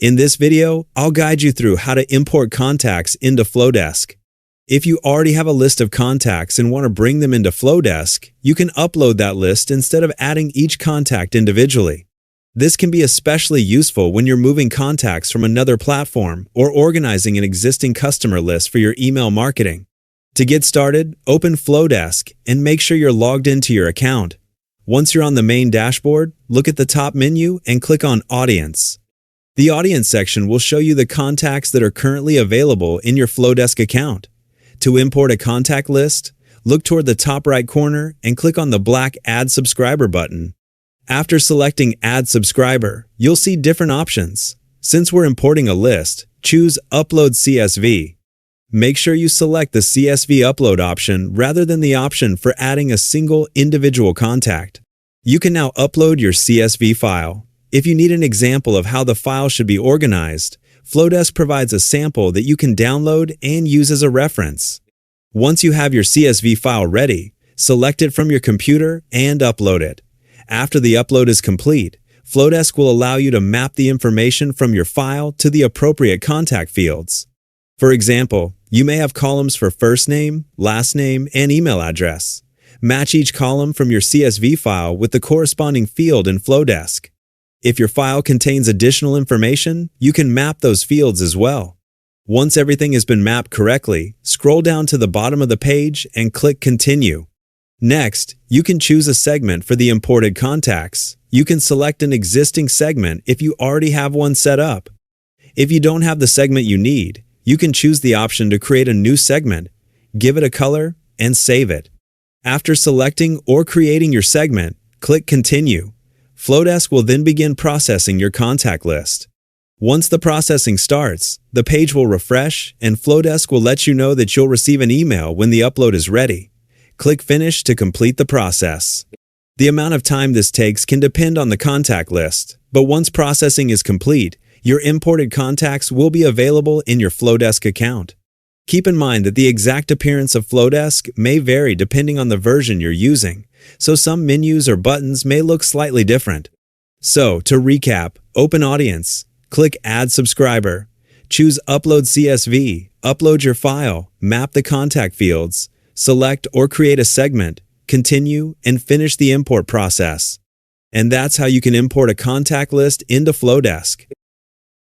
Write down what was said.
In this video, I'll guide you through how to import contacts into Flodesk. If you already have a list of contacts and want to bring them into Flodesk, you can upload that list instead of adding each contact individually. This can be especially useful when you're moving contacts from another platform or organizing an existing customer list for your email marketing. To get started, open Flodesk and make sure you're logged into your account. Once you're on the main dashboard, look at the top menu and click on Audience. The Audience section will show you the contacts that are currently available in your Flodesk account. To import a contact list, look toward the top right corner and click on the black Add Subscriber button. After selecting Add Subscriber, you'll see different options. Since we're importing a list, choose Upload CSV. Make sure you select the CSV upload option rather than the option for adding a single individual contact. You can now upload your CSV file. If you need an example of how the file should be organized, Flodesk provides a sample that you can download and use as a reference. Once you have your CSV file ready, select it from your computer and upload it. After the upload is complete, Flodesk will allow you to map the information from your file to the appropriate contact fields. For example, you may have columns for first name, last name, and email address. Match each column from your CSV file with the corresponding field in Flodesk. If your file contains additional information, you can map those fields as well. Once everything has been mapped correctly, scroll down to the bottom of the page and click Continue. Next, you can choose a segment for the imported contacts. You can select an existing segment if you already have one set up. If you don't have the segment you need, you can choose the option to create a new segment, give it a color, and save it. After selecting or creating your segment, click Continue. Flodesk will then begin processing your contact list. Once the processing starts, the page will refresh and Flodesk will let you know that you'll receive an email when the upload is ready. Click Finish to complete the process. The amount of time this takes can depend on the contact list, but once processing is complete, your imported contacts will be available in your Flodesk account. Keep in mind that the exact appearance of Flodesk may vary depending on the version you're using, so some menus or buttons may look slightly different. So, to recap, open Audience, click Add Subscriber, choose Upload CSV, upload your file, map the contact fields, select or create a segment, continue, and finish the import process. And that's how you can import a contact list into Flodesk.